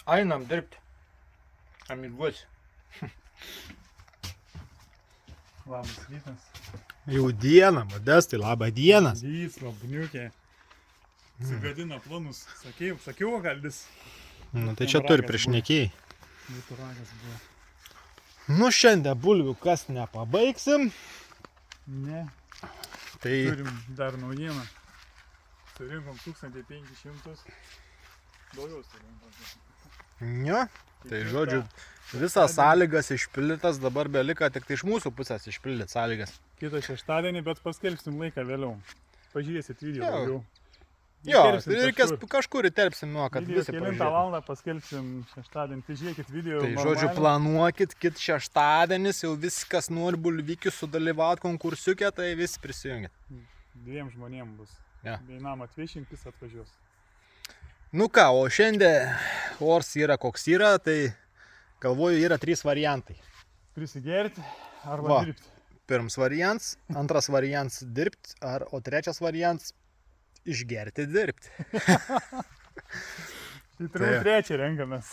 Einam dirbti. Amiguos. Labas rytas. Jau diena, Modestai, labą dieną. Lys, labniukė. Sugadina planus. Sakiau, galdis. Nu tai čia turi priešnekėjai. Būtų ragas buvo. Nu šiandien bulvių kas nepabaigsim. Ne. Tai Turim dar naujieną. Surinkom 1500. Daugiau surinkom. jo, tai žodžiu, visas sąlygas išpildytas, dabar belika tik tai iš mūsų pusės išpildyti sąlygas. Kitą šeštadienį, bet paskelbsim laiką vėliau. Pažiūrėsit video Jo. daugiau. Jo, Įterpsim tai reikės kažkur. kažkur įterpsim, nu, kad Video visi 9 pažiūrėtų. valandą paskelbsim šeštadienį. Tai žiūrėkit video. Tai žodžiu, planuokit, kit šeštadienis, jau viskas nori bulvikių sudalyvauti konkursiuke, tai visi prisijungit. 2 žmonėm bus. Jo. Vienam atvešinkis atvažiuos. Nu ką, o šiandien ors yra koks yra, tai galvoju yra 3 variantai. Prisigerti arba Va. dirbti. Pirmas variantas, antras variantas dirbti, o trečias variantas išgerti dirbti. Tai turbūt trečią renkamės.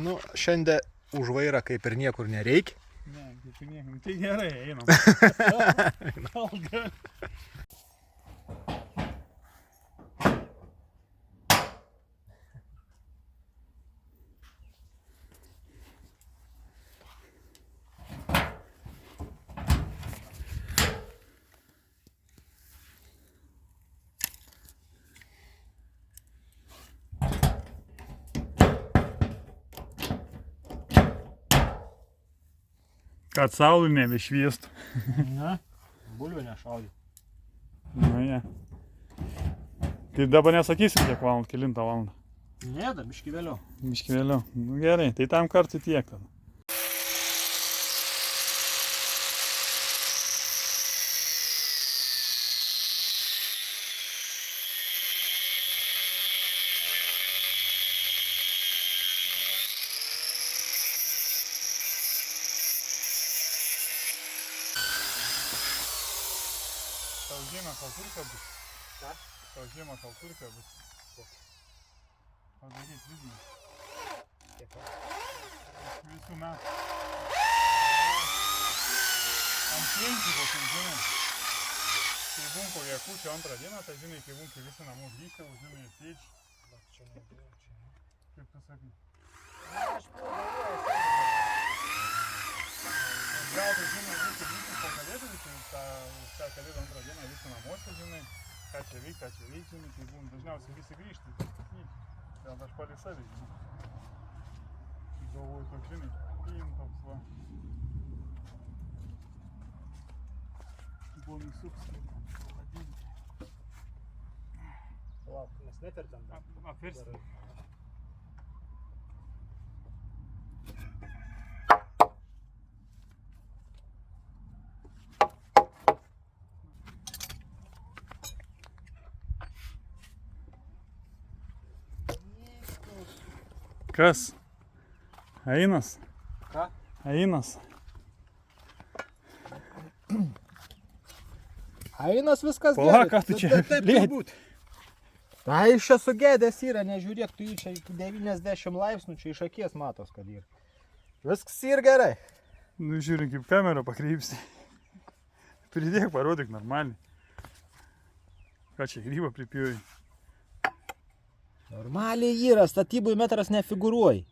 Nu, šiandien už vairą kaip ir niekur nereikia. Ne, kaip ir niekam. Tai gerai, einam. Gal gali. Kad saulė nebešviestų. Ne, bulvių nešaudė. Na, jie. Tai dabar nesakysim, kiek valandų, kelintą valandą. Ne, da, biški vėliau. Biški vėliau. Nu gerai, tai tam kartui tiek tada. Tau žiemą kalturka bus. Ką? Tau žiemą kalturka bus. Padaryt vidinį. Visų metų. Ant švenčių kokių, žinai. Kai būm kokią kūčią antrą dieną, tai žinai, kai būm kai visi namų grįžtė, žinai, sėdži. Kaip tu sakai? Gal tai, žinai, visi po kalėdų, tai tą kalėdų antrą dieną visi namuose, žinai, ką čia veik, žinai, kai būm dažniausiai visi grįžti. Gal aš palei savį, žinai. Galvoju, toks, žinai, toks va. Buvo nusuks, vadinti. Lauk, mes netertam dar. Apversti. Kas? Ainas? Ką? Ainas. Ainas viskas Pala, ką tu čia Taip lieti? turbūt. Tai iš čia sugedęs yra, nežiūrėk, tu jį čia 90 laipsnių čia iš akies matos, kad yra. Viskas ir gerai. Nu žiūrėk, kaip kamerą pakreipsi. Pridėk, parodyk normaliai. Ką čia grybą pripjovai? Normaliai yra, statybui metras nefigūruoji.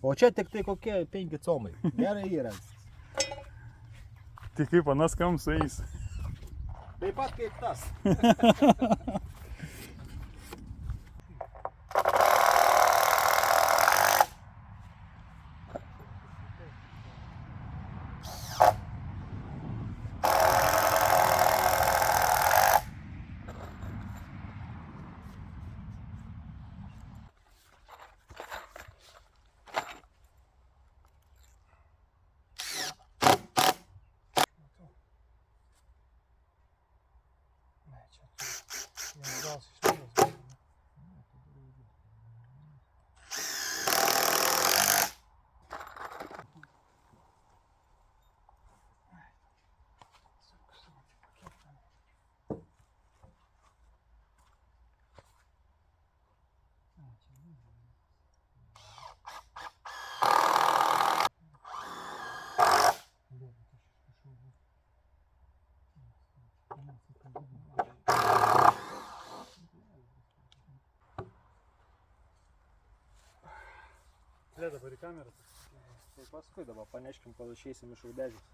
O čia tik tai kokie 5 comai. Gerai yra. Tai kaip anas kam sueis. Taip pat kaip tas. Žiūrėk dabar į kamerą. Tai paskui dabar paneškim, kol išeisim iš Ubežės.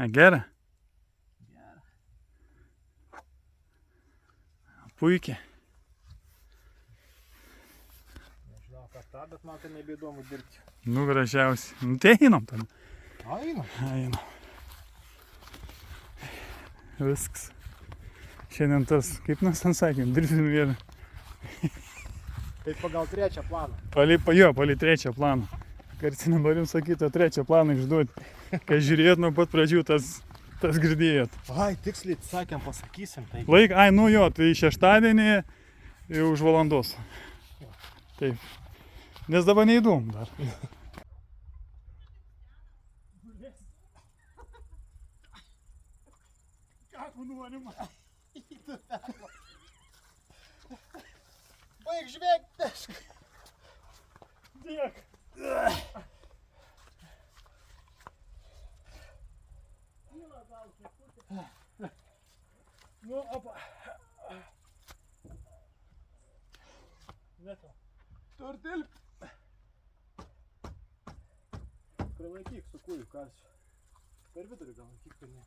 Gera? Gera. Puikiai. Nežinau, kas tą, bet man tai nebeįdomu dirbti. Nu, gražiausiai. Nu, tai einam tada. Einam. Einam. Viskas. Šiandien tas, kaip mes ten sakėm, dirbsim vieną. Tai pagal trečią planą. Palei trečią planą. Kartais nenorim sakyti, o trečią planą išduoti. Kai žiūrėt nuo pat pradžių, tas girdėjot. Ai, tiksliai sakėm, pasakysim. Tai... Nu jo, tai šeštadienį jau už valandos. Taip. Nes dabar neįdomu dar. Ką tu norim? Baig žvegti! Dėk. Nu, opa. Neto. Turtilp. Prilaikyk su kūju kalsiu. Per vidurį gal laikyk, kad ne.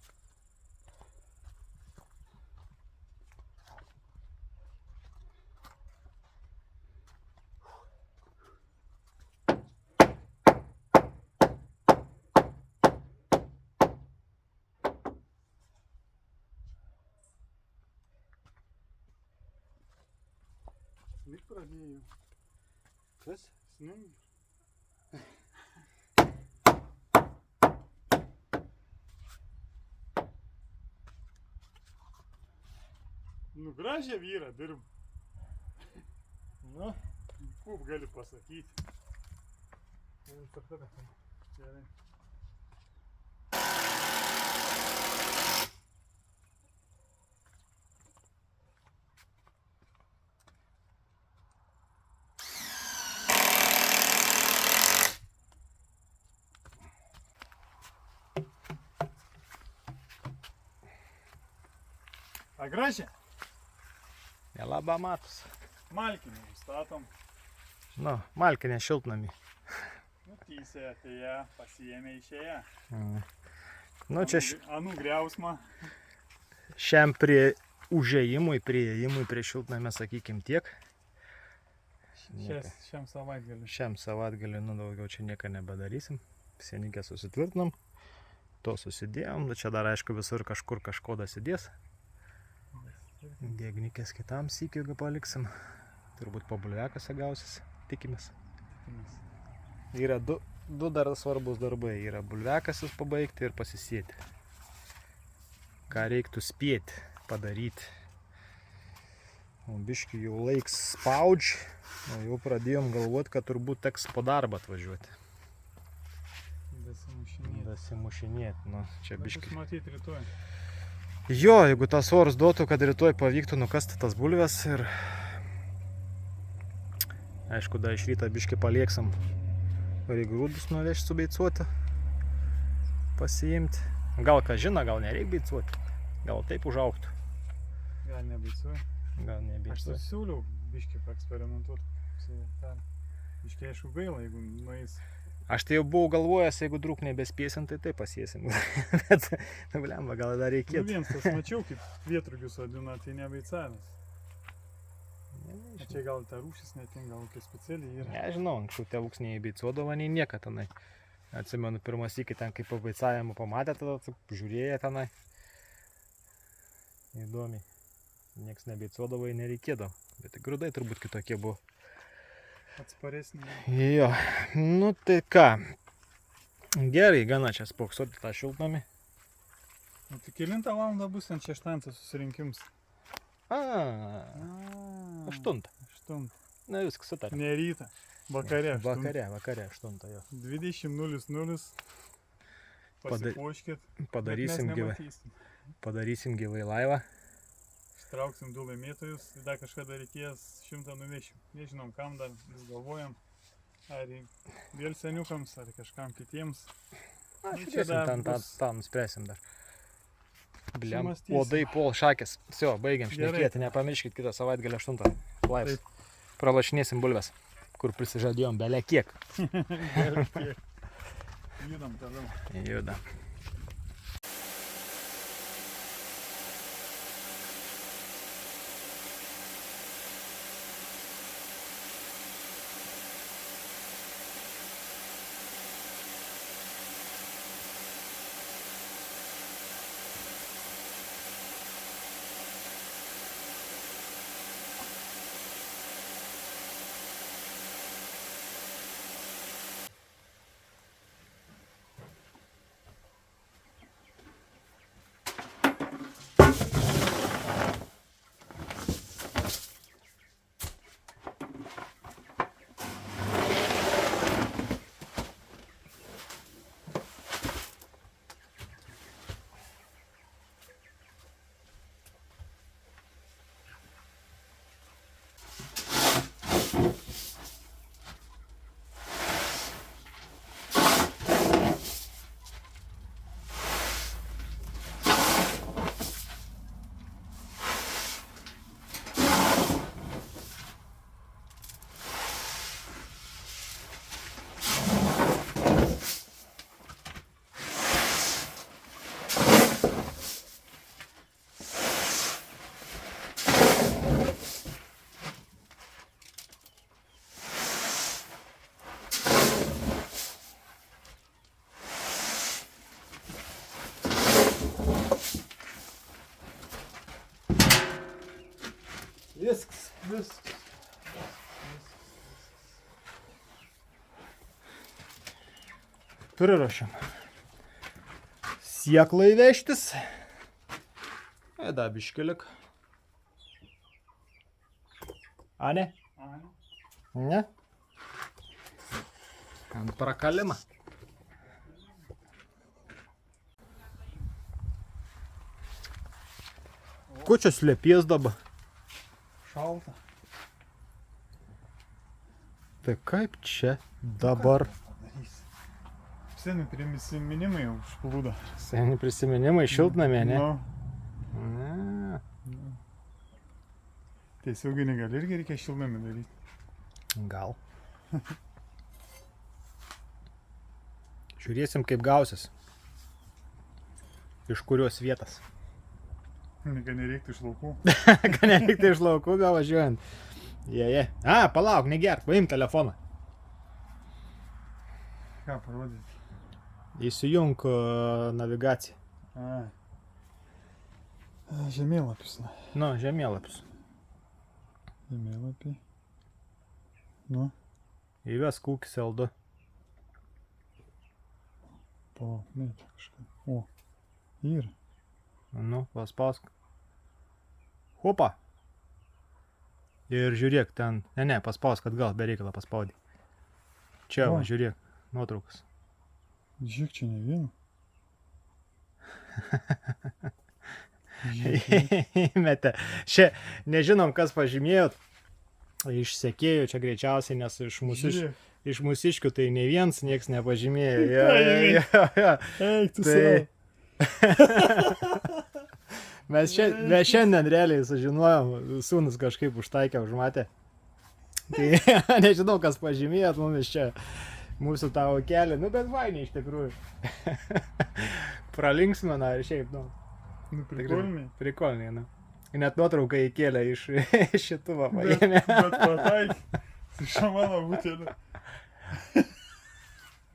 Snig pradėjo. Kas? Snig. Nu, gražią vyrą dirb. Nu. Kaip gali pasakyti. Gerai. A gražią? Nelaba matos. Malkinį statom. Nu, malkinė šiltnamį. Nu, teisė atėję, pasiėmė išėję. Nu, čia Anų griausmą. šiam prie užėjimui, prieėjimui prie šiltnamio, sakykim, tiek. Šiam savaitgaliu. Šiam savaitgaliu, nu, daugiau čia nieko nebedarysim. Sienikę susitvirtinom. To susidėjom. Čia dar, aišku, visur kažkur kažko dasidės. Dėgnikės kitam sykiu paliksim. Turbūt po bulviakose gausis, tikimės. Yra du dar svarbus darbai. Yra bulviakasis pabaigti ir pasisėti. Ką reiktų spėti, padaryti. O biškį jau laiks spaudž. O jau pradėjom galvoti, kad turbūt teks po darbą atvažiuoti. Dasimušinėti. Nu, čia biškį. Matyti rytoj. Jo, jeigu tas oras duotų, kad rytoj pavyktų nukasti tas bulves ir aišku, dar iš ryto biškį palieksim ir grūdus nuvežti subeicuoti, pasiimti. Gal ką žino, gal nereik beicuoti, gal taip užaugtų. Gal nebeicuoju. Gal Aš nebeicuoti. siūliau biškį paeksperimentuoti. Biškį aišku gaila, jeigu nueis. Aš tai jau buvau galvojęs, jeigu drūk nebespėsim, tai taip pasiesim. Bet, blemba, gal dar Nu, reikėtų. viens tas mačiau, kaip vietrugius vadina, tai nebeicavimas. Čia gal ta rūšis netinka, gal kokia specialiai yra. Nežinau, anksčiau tėvuks nei beicuodavo, nei nieką tenai. Atsimenu, pirmas iki ten, kaip pabeicavimą pamatė, tada žiūrėjo tenai. Įdomiai. Niekas nebeicuodavo, nereikėdavo. Bet grūdai turbūt kitokie buvo. Atsparesnė. Jo, nu tai ką. Gerai, gana čia spoksoti tą šiltnamį. O tai kelintą valandą bus ant šeštantą susirinkims? Aštuntą. 8. Na viskas sutarė. Ne rytą. Vakare. Vakare, 8 jo. 20:00. pasipuoškit. Padarysim gyvai laivą. Ištrauksim 2 laimėtojus, dar kažkada reikės 100 nuvešim. Nežinom kam dar, vis galvojam. Ar vėl seniukams, ar kažkam kitiems. Žiūrėsim, tą nuspręsim dar. Bliam, Sumastysim. uodai pol šakės. Vsio, baigiam šnekėti, nepamirškit kitą savaitgalį 8 laivas. Pralašinėsim bulves, kur prisižadėjom belė kiek. Judam toliau. Judam. Viskas. Prirašėm. Sieklą įvežtis. Dar biškilik. A ne? Ne? Ant prakalimą. Ko čia slėpies dabar? Šalta. Tai kaip čia dabar? Seni prisiminimai jau užplūdo. Seni prisiminimai šiltnamė, ne? Nu, Ne. tiesiogiai negali irgi reikia šiltnamį daryti. Gal. Žiūrėsim, kaip gausis. Iš kurios vietas. Kad nereiktų iš laukų. Kad nereiktų iš laukų, gal važiuojant. Je. A, palauk, negerk, paim telefoną. Ką parodyti? Įsijunk navigaciją. Žemėlapis. Nu, žemėlapius. Žemėlapį. Nu, Įvesk ūkis L2. palauk, ne, čia kažką. O, yra. Nu, paspausk. Hopa. Ir žiūrėk ten. Ne, paspausk atgal, be reikalo paspaudį. Čia, va, O. žiūrėk, nuotraukas. Žiūrėk, čia ne vieno. Metė. Čia nežinom, kas pažymėjot. Iš sekėjų čia greičiausiai, nes iš mūsiškių tai ne viens nieks nepažymėjo. Ja. Eik, tu Tai... mes šiandien realiai sužinojom, sūnus kažkaip užtaikė, užmatė. Tai nežinau, kas pažymėjot mumis čia, mūsų tą okelį, nu bet vainiai iš tikrųjų. Pralinksmina ir šiaip, nu. Nu, prikolniai. Prikolniai, nu. Net nuotrauką įkėlė iš šituvą Bet paėmė. pataikė. Su šamano buteliu.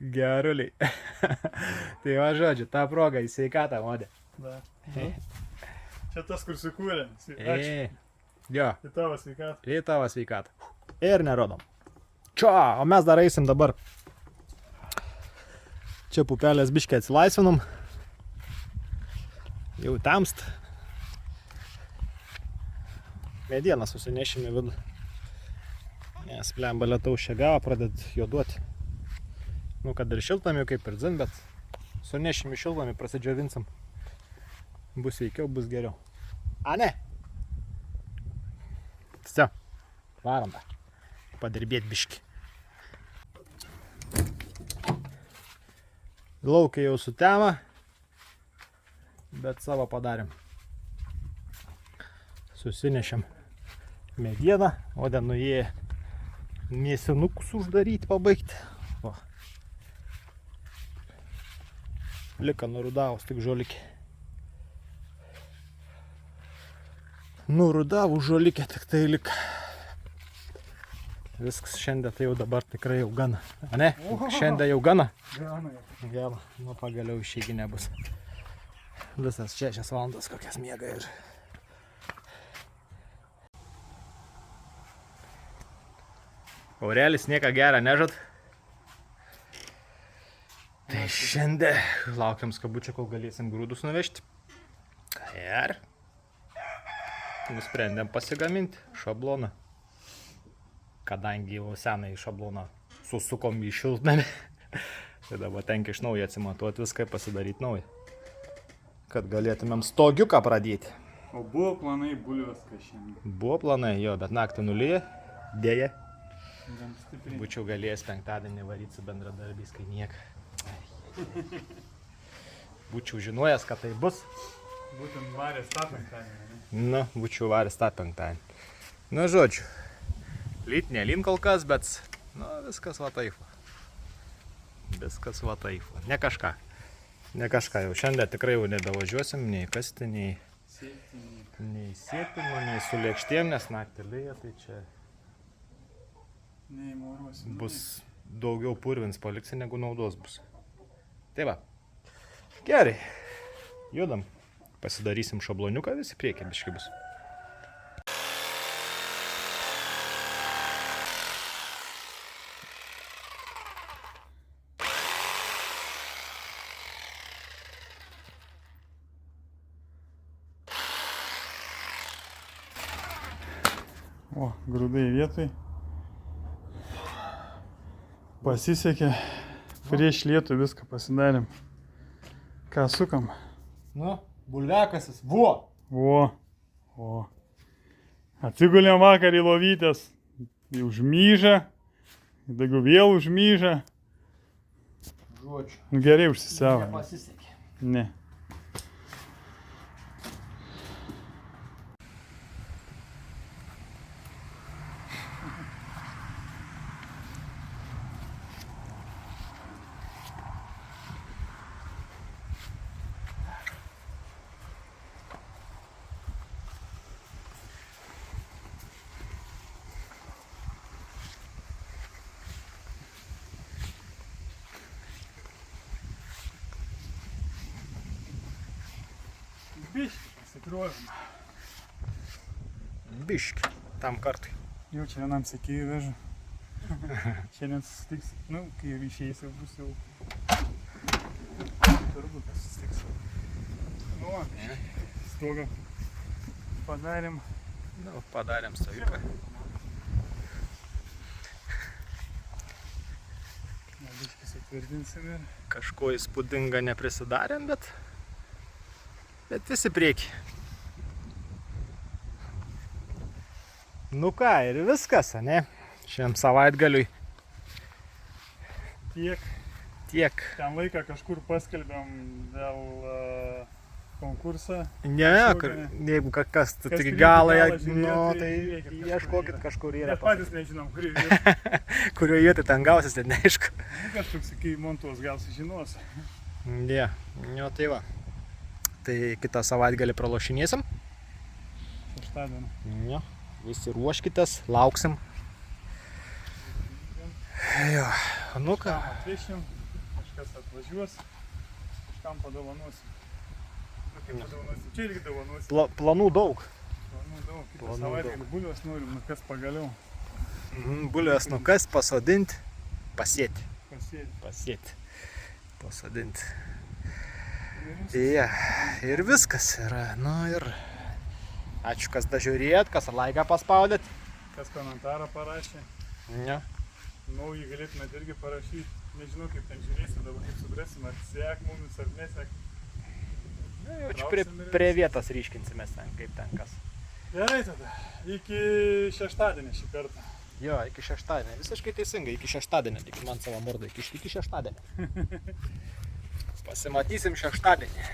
Geruliai. Tai va, žodžiu, tą progą į sveikatą, modė. Da. Čia tas, kur sukūrė. Ačiū. Jo, Į tavo sveikatą. į tavo sveikatą. Ir nerodom. Čia, o mes dar eisim dabar. Čia pupelės biškį atsilaisvinom. Jau tamst. Medieną susinešim į vidų. Nes plemba lietaus čia gavo, pradėt juoduoti. Nu, kad ir šiltnamiu kaip ir dzin, bet Sunešim į šiltnamį, prasidžiovinsim. Bus veikiau, bus geriau. A, ne? Все, varom tą. Padirbėt biškį. Laukai jau sutema, bet savo padarėm. Susinešėm medieną, o ten nuėję mėsinukus uždaryti, pabaigti. O. Lika nurudavus tik žolikė. Nurudavus žolikė tik tai lika. Viskas šiandien tai jau dabar tikrai jau gana. A ne? Šiandien jau gana? Gana. Gana. Nu pagaliau išeiginė bus. Visas 6 valandas kokias miega ir... Aurelis nieko gerą nežad. Tai šiandien laukiam skabučio, kol galėsim grūdus nuvežti. Ir nusprendėm pasigaminti šabloną. Kadangi jau senai šabloną susukom į šiltnamį. Tai dabar tenka iš naujo atsimatuoti viską, pasidaryti naują. Kad galėtumėm stogiuką pradėti. O buvo planai bulvės šiandien? Buvo planai, jo, bet naktį nulyja. Dėja. Gan stipriai. Būčiau galėjęs penktadienį varyti su bendradarbiais, kai nieka. Būčiau žinojęs, kad tai bus. Būtent varės tą penktadienį, ne? Nu, būčiau varęs tą penktadienį. Nu, žodžiu. Lyt nelin kol kas, bet nu, viskas va taip. Viskas va taip. Ne kažką. Ne kažką jau. Šiandien tikrai jau nedavažiuosim, nei kasti, nei sėti, nei su lėkštėm, nes naktį lyja, tai čia bus daugiau purvins paliksi, negu naudos bus. Tai va. Gerai. Judam. Pasidarysim šabloniuką, visi priekį biškai bus. O, grūdai vietoj. Pasisekė. Prieš lietų viską pasidarėm. Ką sukam? Nu, bulviakasis. Vo! O. Atsigulėm vakar į lovytės. Užmyžą. Daugiau vėl užmyžą. Žodžiu. Nu, gerai užsisavo. Nepasisekė. Ne. Biški, pasikruožim. Biški. Tam kartui. Jau čia vienam sekėjui vežu. Šiandien susitiks, nu, kai jau išeis, jau bus jau... Turbūt susitiks. Nu, stogą padarėm. Nu, padarėm stogiuką. Biški sutvirtinsim ir... Kažko įspūdinga neprisidarėm, bet visi prieki. Nu ką, ir viskas, ne? Šiam savaitgaliui. Tiek. Ten laiką kažkur paskelbėm dėl konkursą. Ne, jeigu kas tik galą, nu, tai ieškokit kažkur yra. Mes patys nežinom, kur yra. Kurio vietoj ten gausis, tai neaišku. Kažkoks, kai montuos, gal sužinos. Ne, jo tai va. Tai kitą savaitgalį pralošinėsim. Šeštadienį. Jo, visi ruoškitės, lauksim. Jo, nu ką. Atvešim, kažkas atvažiuos, kažkam padovanosim. Čia irgi dovanosim. Planų daug. Planų daug. Kitą savaitgalį bulvės norim, nukas pagaliau. Bulvės nukas, pasodinti, pasėti. Pasėti. Pasodinti. Ja, ir viskas yra, nu ir ačiū, kas dažiūrėt, kas laiką paspaudėt. Kas komentarą parašė. Ja. Nauji galėtumėt irgi parašyti, Nežinau, kaip ten žiūrėsim, dabar kaip suprasim, ar sek mumis, ar nesek. Nu, jau čia Trauksim ir prie visi. vietos ryškinsimės ten, kaip ten kas. Gerai tada, iki šeštadienį šį kartą. Jo, iki šeštadienio. Visiškai teisingai, iki šeštadienio. Tik man savo mordą iki šeštadienio. Pasimatysim šeštadienį.